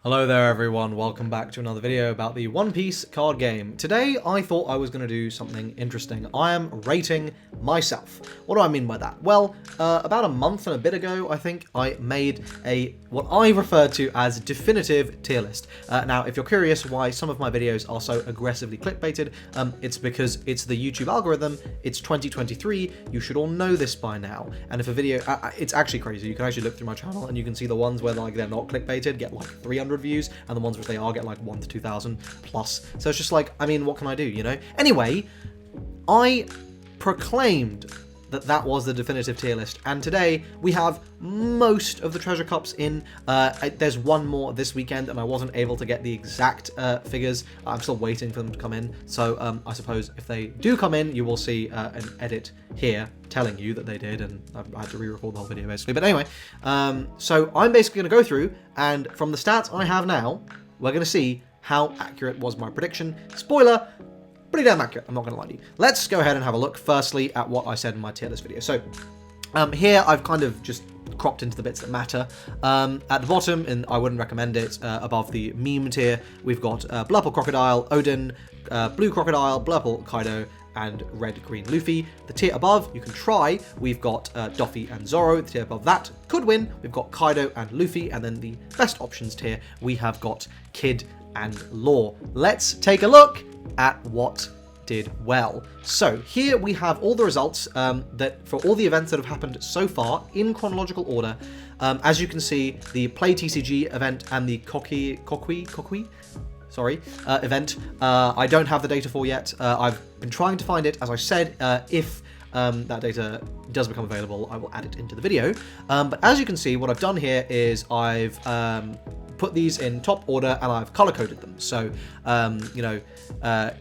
Hello there everyone, welcome back to another video about the One Piece card game. Today I thought I was going to do something interesting. I am rating myself. What do I mean by that? Well, about a month and a bit ago I think I made what I refer to as definitive tier list. Now if you're curious why some of my videos are so aggressively clickbaited, it's because it's the YouTube algorithm, it's 2023, you should all know this by now. And if a video, it's actually crazy, you can actually look through my channel and you can see the ones where they're not clickbaited get like 300 views, and the ones which they are get like 1 to 2,000 plus. So it's just like, I mean, what can I do, you know? Anyway, I proclaimed that was the definitive tier list, and today we have most of the treasure cups in. There's one more this weekend, and I wasn't able to get the exact figures. I'm still waiting for them to come in, so I suppose if they do come in, you will see an edit here telling you that they did, and I had to re-record the whole video basically. But anyway, so I'm basically going to go through, and from the stats I have now, we're going to see how accurate was my prediction. Spoiler, pretty damn accurate, I'm not going to lie to you. Let's go ahead and have a look firstly at what I said in my tier list video. So here I've kind of just cropped into the bits that matter. At the bottom, and I wouldn't recommend it, above the meme tier, we've got Blurple Crocodile, Odin, Blue Crocodile, Blurple Kaido, and Red Green Luffy. The tier above, you can try, we've got Doffy and Zoro. The tier above that, could win, we've got Kaido and Luffy, and then the best options tier, we have got Kid and Law. Let's take a look at what did well. So here we have all the results that for all the events that have happened so far in chronological order. As you can see, the Play TCG event and the Kokui event, I don't have the data for yet. I've been trying to find it. As I said, if that data does become available, I will add it into the video. But as you can see, what I've done here is I've put these in top order and I've color coded them. So, you know,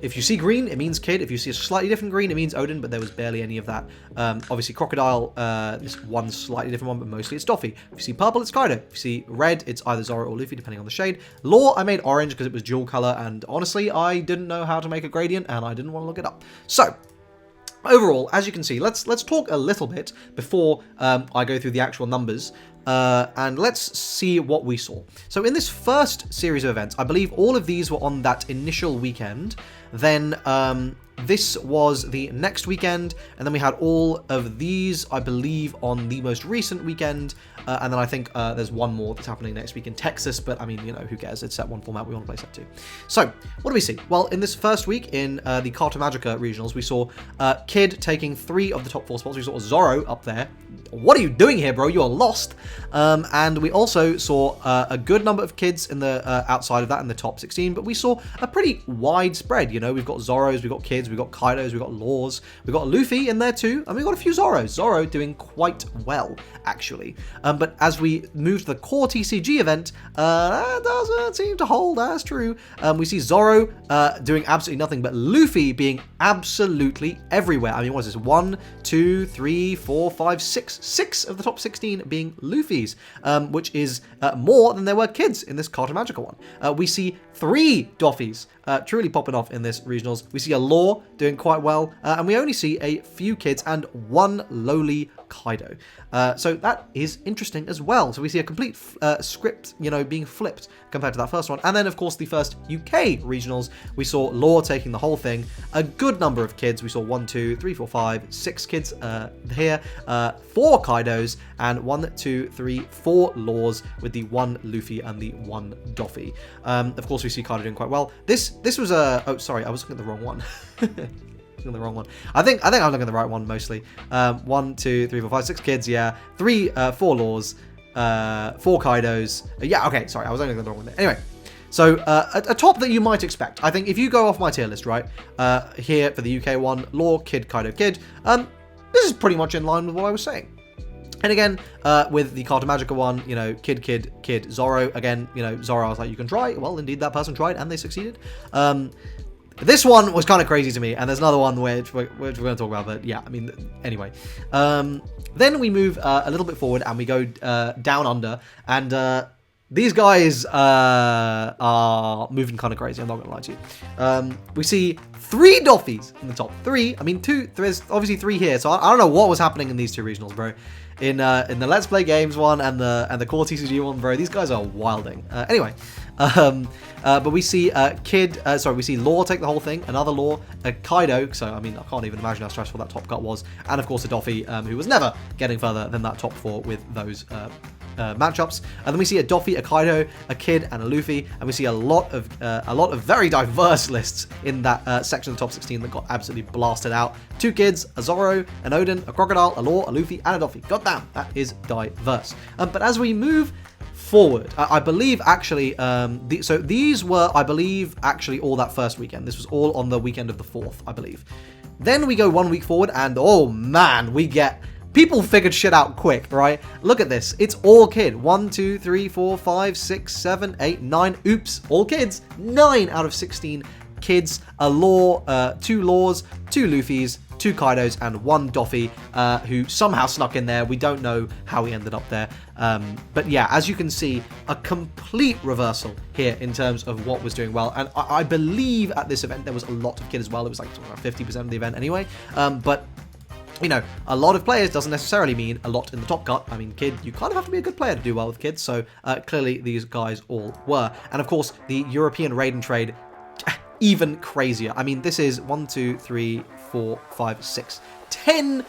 if you see green, it means Kid. If you see a slightly different green, it means Odin, but there was barely any of that. Obviously, Crocodile, this one slightly different one, but mostly it's Doffy. If you see purple, it's Kaido. If you see red, it's either Zoro or Luffy, depending on the shade. Law, I made orange because it was dual color, and honestly, I didn't know how to make a gradient, and I didn't want to look it up. So, overall, as you can see, let's talk a little bit before I go through the actual numbers. And let's see what we saw. So in this first series of events, I believe all of these were on that initial weekend. Then this was the next weekend, and then we had all of these, I believe, on the most recent weekend. And then I think there's one more that's happening next week in Texas, but I mean, you know, who cares? It's set one format, we want to play set two. So, what do we see? Well, in this first week in the Carta Magica regionals, we saw Kid taking 3 of the top 4 spots. We saw Zoro up there. What are you doing here, bro? You are lost. And we also saw a good number of kids in the outside of that in the top 16, but we saw a pretty wide spread. You know, we've got Zoros, we've got Kids, we've got Kaidos, we've got Laws, we've got Luffy in there too, and we've got a few Zoros. Zoro doing quite well, actually. But as we move to the core TCG event, that doesn't seem to hold as true. We see Zoro doing absolutely nothing, but Luffy being absolutely everywhere. I mean, what is this? 1, 2, 3, 4, 5, 6 of the top 16 being Luffy's, which is more than there were kids in this Carta Magica one. We see 3 Doffys truly popping off in this regionals. We see a Law doing quite well, and we only see a few kids and 1 lowly Kaido. So that is interesting as well. So we see a complete script, you know, being flipped compared to that first one. And then, of course, the first UK regionals, we saw Law taking the whole thing. A good number of kids. We saw 1, 2, 3, 4, 5, 6 kids here, 4 Kaidos, and 1, 2, 3, 4 Laws with the 1 Luffy and the 1 Doffy. Of course, we see Kaido doing quite well. This was a... Oh, sorry, I was looking at the wrong one. The wrong one. I think I'm looking at the right one mostly. 1, 2, 3, 4, 5, 6 kids. Yeah, 4 Laws, 4 Kaidos. Yeah, okay. Sorry, I was only looking at the wrong one. Anyway, so a top that you might expect. I think if you go off my tier list, right, here for the UK one, Law, Kid, Kaido, Kid. This is pretty much in line with what I was saying. And again, with the Carta Magica one, you know, Kid, Zoro. Again, you know, Zoro, I was like, you can try. Well, indeed, that person tried, and they succeeded. This one was kind of crazy to me, and there's another one which we're going to talk about, but yeah, I mean, anyway. Then we move a little bit forward, and we go down under, and these guys are moving kind of crazy. I'm not gonna lie to you. We see 3 Doffys in the top 3. I mean, 2. There's obviously 3 here, so I don't know what was happening in these 2 regionals, bro. In the Let's Play Games one and the Core TCG one, bro, these guys are wilding. Anyway, but we see we see Law take the whole thing, another Law, a Kaido, so I mean, I can't even imagine how stressful that top cut was, and of course a Doffy, who was never getting further than that top 4 with those matchups. And then we see a Doffy, a Kaido, a Kid, and a Luffy, and we see a lot of very diverse lists in that section of the top 16 that got absolutely blasted out. 2 Kids, a Zoro, an Odin, a Crocodile, a Law, a Luffy, and a Doffy. God damn, that is diverse. But as we move forward, I believe actually, so these were, I believe, actually all that first weekend. This was all on the weekend of the 4th, I believe. Then we go 1 week forward, and oh man, we get... People figured shit out quick, right? Look at this. It's all Kid. 1, 2, 3, 4, 5, 6, 7, 8, 9. Oops. All Kids. 9 out of 16 Kids. A Law, 2 Laws, 2 Luffys, 2 Kaidos, and 1 Doffy, who somehow snuck in there. We don't know how he ended up there. But yeah, as you can see, a complete reversal here in terms of what was doing well. And I believe at this event there was a lot of Kid as well. It was like 50% of the event anyway. But... you know, a lot of players doesn't necessarily mean a lot in the top cut. I mean, Kid, you kind of have to be a good player to do well with Kids, so clearly these guys all were. And of course, the European raid and trade, even crazier. I mean, this is 1, 2, 3, 4, 5, 6, 10,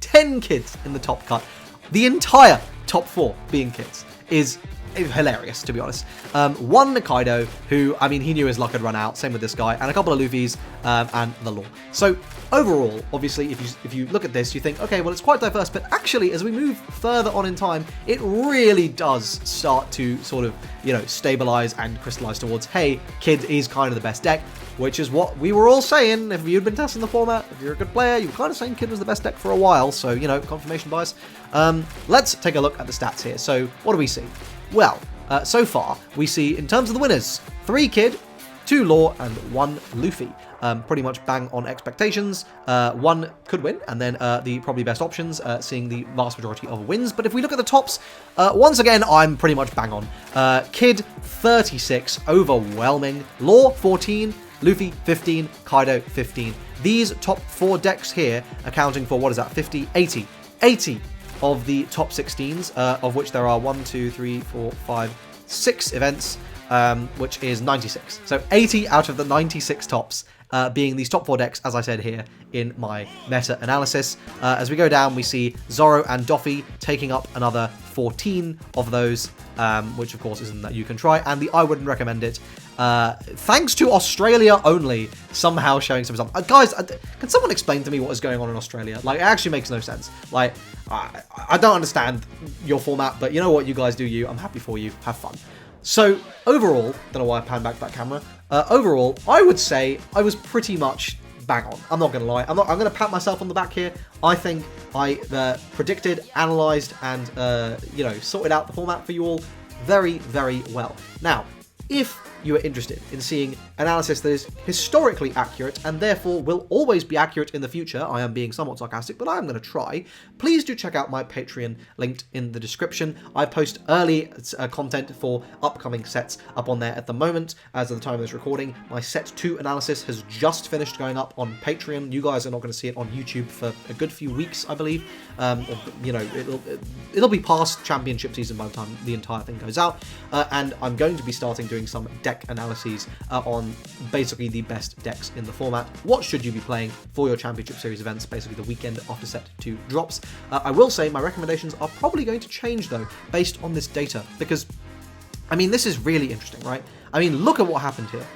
10 Kids in the top cut. The entire top 4 being Kids is hilarious, to be honest. 1 Kaido, who, I mean, he knew his luck had run out, same with this guy, and a couple of Luffys, and the Law. So, overall, obviously, if you look at this, you think, okay, well, it's quite diverse, but actually, as we move further on in time, it really does start to sort of, you know, stabilize and crystallize towards, hey, Kid is kind of the best deck, which is what we were all saying. If you'd been testing the format, if you're a good player, you were kind of saying Kid was the best deck for a while, so, you know, confirmation bias. Let's take a look at the stats here. So, what do we see? Well, so far, we see, in terms of the winners, 3 Kid, 2 Law, and 1 Luffy. Pretty much bang on expectations. 1 could win, and then the probably best options, seeing the vast majority of wins. But if we look at the tops, once again, I'm pretty much bang on. Kid, 36, overwhelming. Law, 14. Luffy, 15. Kaido, 15. These top 4 decks here, accounting for, what is that, 50, 80. 80 of the top 16s, of which there are 1, 2, 3, 4, 5, 6 events, which is 96. So 80 out of the 96 tops being these top 4 decks, as I said here in my meta-analysis. As we go down, we see Zoro and Doffy taking up another 14 of those, which of course isn't that you can try, and the I wouldn't recommend it. Thanks to Australia only, somehow showing some results. Guys, can someone explain to me what is going on in Australia? Like, it actually makes no sense. Like, I don't understand your format, but you know what? You guys do you. I'm happy for you. Have fun. So, overall, don't know why I panned back that camera. Overall, I would say I was pretty much bang on. I'm not going to lie. I'm going to pat myself on the back here. I think I predicted, analysed, and, you know, sorted out the format for you all very, very well. Now, if you are interested in seeing analysis that is historically accurate and therefore will always be accurate in the future, I am being somewhat sarcastic, but I am going to try, please do check out my Patreon linked in the description. I post early content for upcoming sets up on there at the moment. As of the time of this recording, my set 2 analysis has just finished going up on Patreon. You guys are not going to see it on YouTube for a good few weeks, I believe. You know, it'll be past championship season by the time the entire thing goes out, and I'm going to be starting doing some deck analyses on basically the best decks in the format. What should you be playing for your Championship Series events, basically the weekend after set 2 drops. I will say my recommendations are probably going to change though, based on this data, because, I mean, this is really interesting, right? I mean, look at what happened here.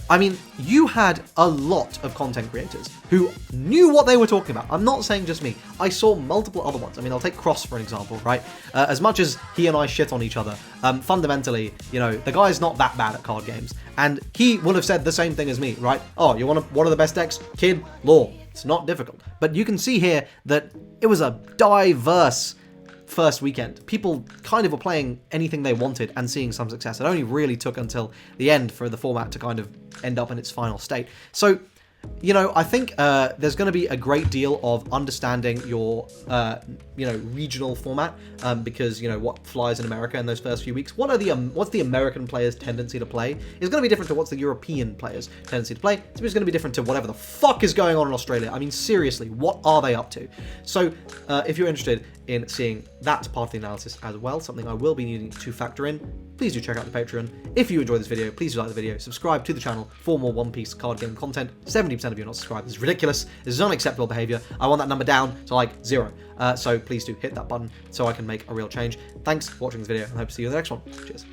I mean, you had a lot of content creators who knew what they were talking about. I'm not saying just me. I saw multiple other ones. I mean, I'll take Cross, for example, right? As much as he and I shit on each other, fundamentally, you know, the guy's not that bad at card games. And he would have said the same thing as me, right? Oh, you want one of the best decks? Kid, Law. It's not difficult. But you can see here that it was a diverse first weekend. People kind of were playing anything they wanted and seeing some success. It only really took until the end for the format to kind of end up in its final state. So you know, I think there's going to be a great deal of understanding your, you know, regional format, because, you know, what flies in America in those first few weeks. What's the American player's tendency to play is going to be different to what's the European player's tendency to play. It's going to be different to whatever the fuck is going on in Australia. I mean, seriously, what are they up to? So, if you're interested in seeing that part of the analysis as well, something I will be needing to factor in, please do check out the Patreon. If you enjoyed this video, please do like the video, subscribe to the channel for more One Piece card game content. 70% of you are not subscribed. This is ridiculous. This is unacceptable behavior. I want that number down to like 0. So please do hit that button so I can make a real change. Thanks for watching this video, and I hope to see you in the next one. Cheers.